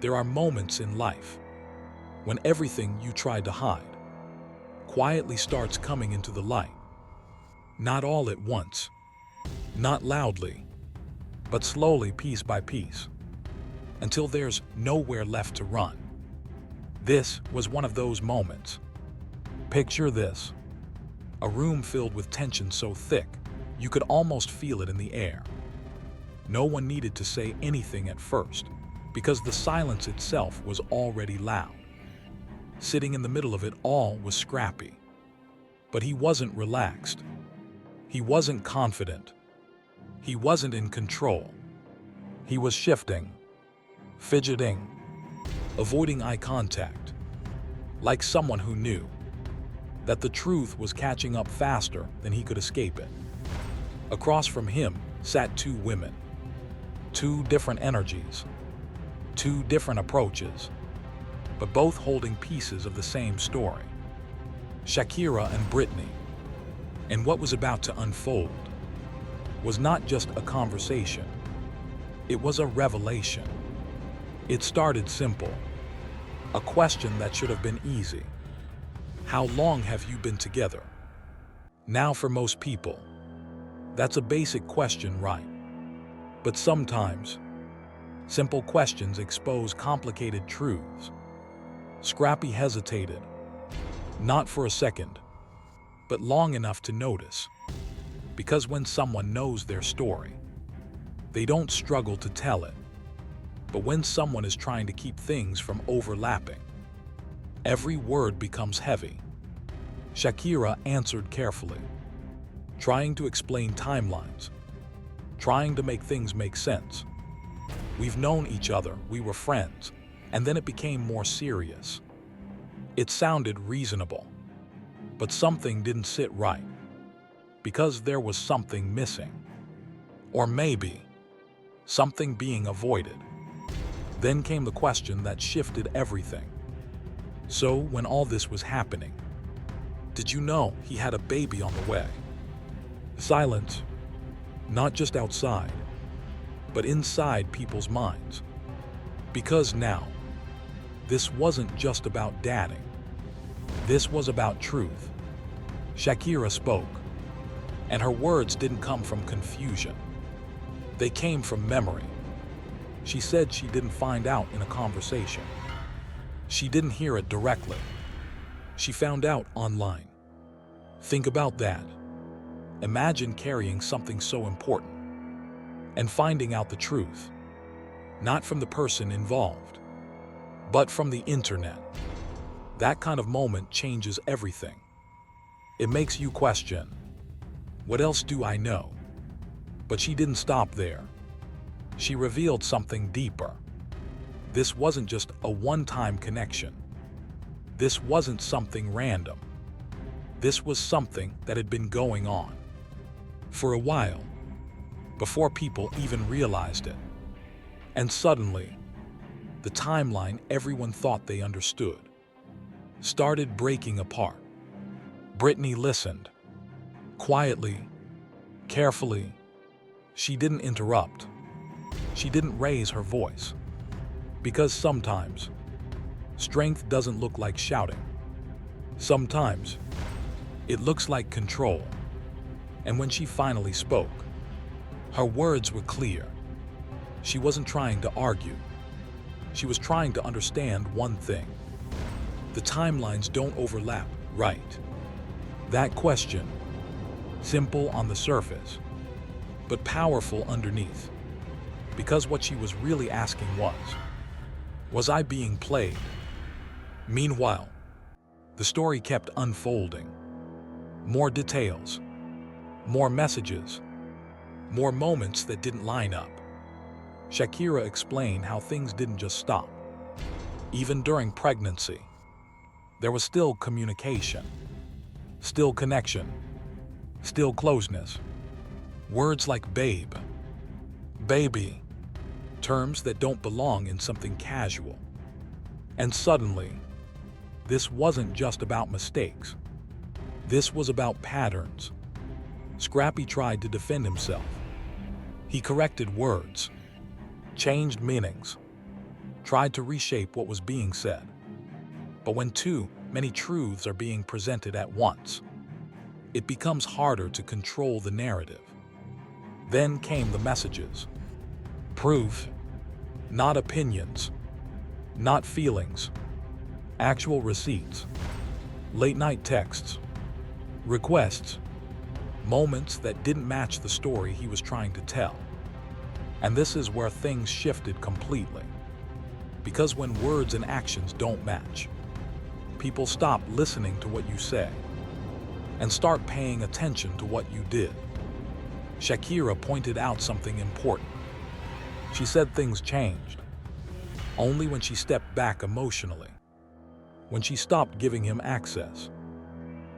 There are moments in life when everything you tried to hide quietly starts coming into the light. Not all at once, not loudly, but slowly, piece by piece, until there's nowhere left to run. This was one of those moments. Picture this: a room filled with tension so thick you could almost feel it in the air. No one needed to say anything at first, because the silence itself was already loud. Sitting in the middle of it all was Scrappy. But he wasn't relaxed. He wasn't confident. He wasn't in control. He was shifting, fidgeting, avoiding eye contact, like someone who knew that the truth was catching up faster than he could escape it. Across from him sat two women, two different energies, two different approaches, but both holding pieces of the same story. Shakira and Brittany. And what was about to unfold was not just a conversation. It was a revelation. It started simple. A question that should have been easy. How long have you been together? Now, for most people, that's a basic question, right? But sometimes, simple questions expose complicated truths. Scrappy hesitated, not for a second, but long enough to notice. Because when someone knows their story, they don't struggle to tell it. But when someone is trying to keep things from overlapping, every word becomes heavy. Shakira answered carefully, trying to explain timelines, trying to make things make sense. We've known each other, we were friends, and then it became more serious. It sounded reasonable, but something didn't sit right, because there was something missing. Or maybe something being avoided. Then came the question that shifted everything. So, when all this was happening, did you know he had a baby on the way? Silence, not just outside, but inside people's minds. Because now, this wasn't just about dadding. This was about truth. Shakira spoke, and her words didn't come from confusion. They came from memory. She said she didn't find out in a conversation. She didn't hear it directly. She found out online. Think about that. Imagine carrying something so important and finding out the truth, not from the person involved, but from the internet. That kind of moment changes everything. It makes you question, what else do I know? But she didn't stop there. She revealed something deeper. This wasn't just a one-time connection. This wasn't something random. This was something that had been going on for a while, before people even realized it. And suddenly, the timeline everyone thought they understood started breaking apart. Brittany listened, quietly, carefully. She didn't interrupt. She didn't raise her voice. Because sometimes, strength doesn't look like shouting. Sometimes, it looks like control. And when she finally spoke, her words were clear. She wasn't trying to argue. She was trying to understand one thing. The timelines don't overlap, right? That question, simple on the surface, but powerful underneath. Because what she was really asking was I being played? Meanwhile, the story kept unfolding. More details, more messages, more moments that didn't line up. Shakira explained how things didn't just stop. Even during pregnancy, there was still communication, still connection, still closeness. Words like babe, baby, terms that don't belong in something casual. And suddenly, this wasn't just about mistakes. This was about patterns. Scrappy tried to defend himself. He corrected words, changed meanings, tried to reshape what was being said. But when too many truths are being presented at once, it becomes harder to control the narrative. Then came the messages. Proof, not opinions, not feelings, actual receipts, late-night texts, requests, moments that didn't match the story he was trying to tell. And this is where things shifted completely. Because when words and actions don't match, people stop listening to what you say and start paying attention to what you did. Shakira pointed out something important. She said things changed only when she stepped back emotionally, when she stopped giving him access.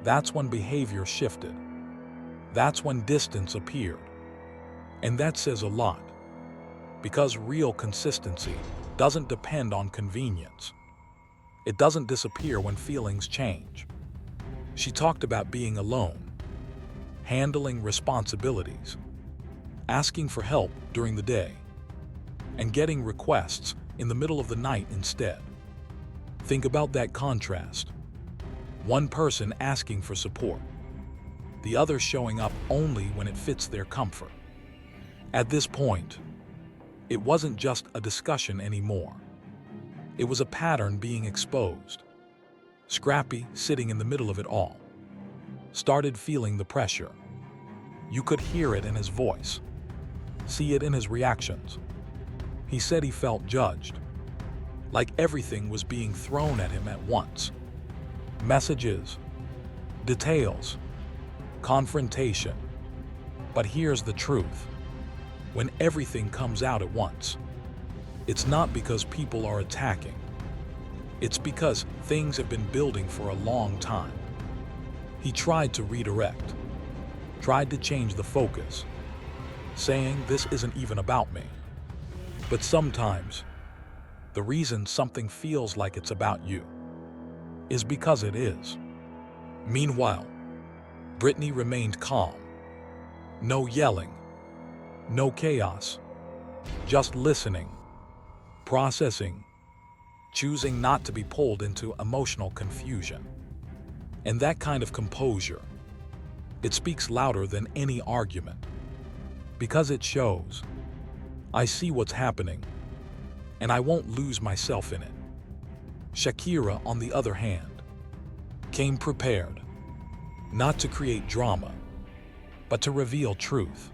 That's when behavior shifted. That's when distance appeared. And that says a lot, because real consistency doesn't depend on convenience. It doesn't disappear when feelings change. She talked about being alone, handling responsibilities, asking for help during the day, and getting requests in the middle of the night instead. Think about that contrast. One person asking for support, the other showing up only when it fits their comfort. At this point, it wasn't just a discussion anymore. It was a pattern being exposed. Scrappy, sitting in the middle of it all, started feeling the pressure. You could hear it in his voice, see it in his reactions. He said he felt judged, like everything was being thrown at him at once. Messages, details, confrontation. But here's the truth. When everything comes out at once, it's not because people are attacking. It's because things have been building for a long time. He tried to redirect, tried to change the focus, saying this isn't even about me. But sometimes, the reason something feels like it's about you is because it is. Meanwhile, Brittany remained calm. No yelling, no chaos, just listening, processing, choosing not to be pulled into emotional confusion. And that kind of composure, it speaks louder than any argument, because it shows, I see what's happening, and I won't lose myself in it. Shakira, on the other hand, came prepared, not to create drama, but to reveal truth,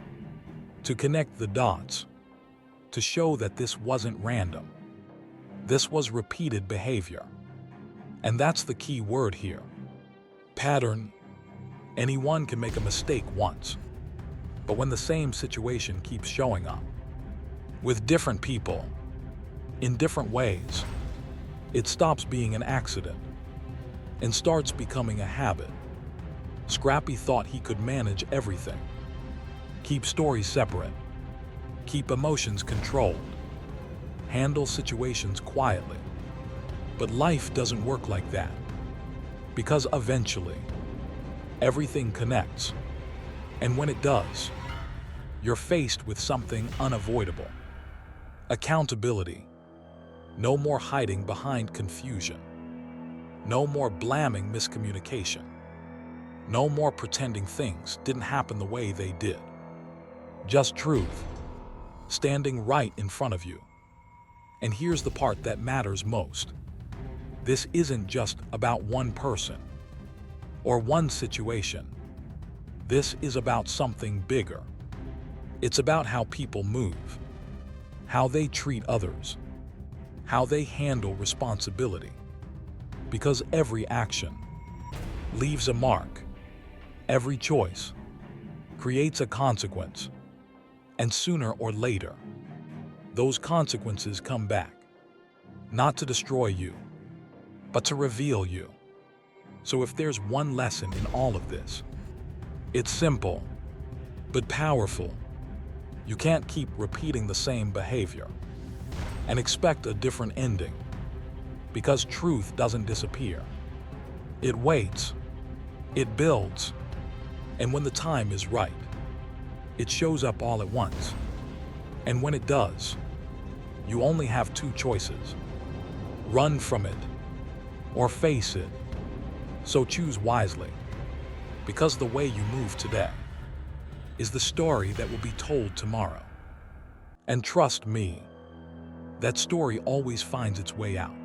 to connect the dots, to show that this wasn't random. This was repeated behavior. And that's the key word here. Pattern. Anyone can make a mistake once, but when the same situation keeps showing up, with different people, in different ways, it stops being an accident and starts becoming a habit. Scrappy thought he could manage everything, keep stories separate, keep emotions controlled, handle situations quietly. But life doesn't work like that, because eventually, everything connects. And when it does, you're faced with something unavoidable. Accountability. No more hiding behind confusion. No more blaming miscommunication. No more pretending things didn't happen the way they did. Just truth, standing right in front of you. And here's the part that matters most. This isn't just about one person or one situation. This is about something bigger. It's about how people move, how they treat others, how they handle responsibility. Because every action leaves a mark. Every choice creates a consequence. And sooner or later, those consequences come back, not to destroy you, but to reveal you. So if there's one lesson in all of this, it's simple, but powerful. You can't keep repeating the same behavior and expect a different ending, because truth doesn't disappear. It waits, it builds, and when the time is right, it shows up all at once. And when it does, You only have two choices: run from it or face it. So choose wisely, because the way you move today is the story that will be told tomorrow. And trust me, that story always finds its way out.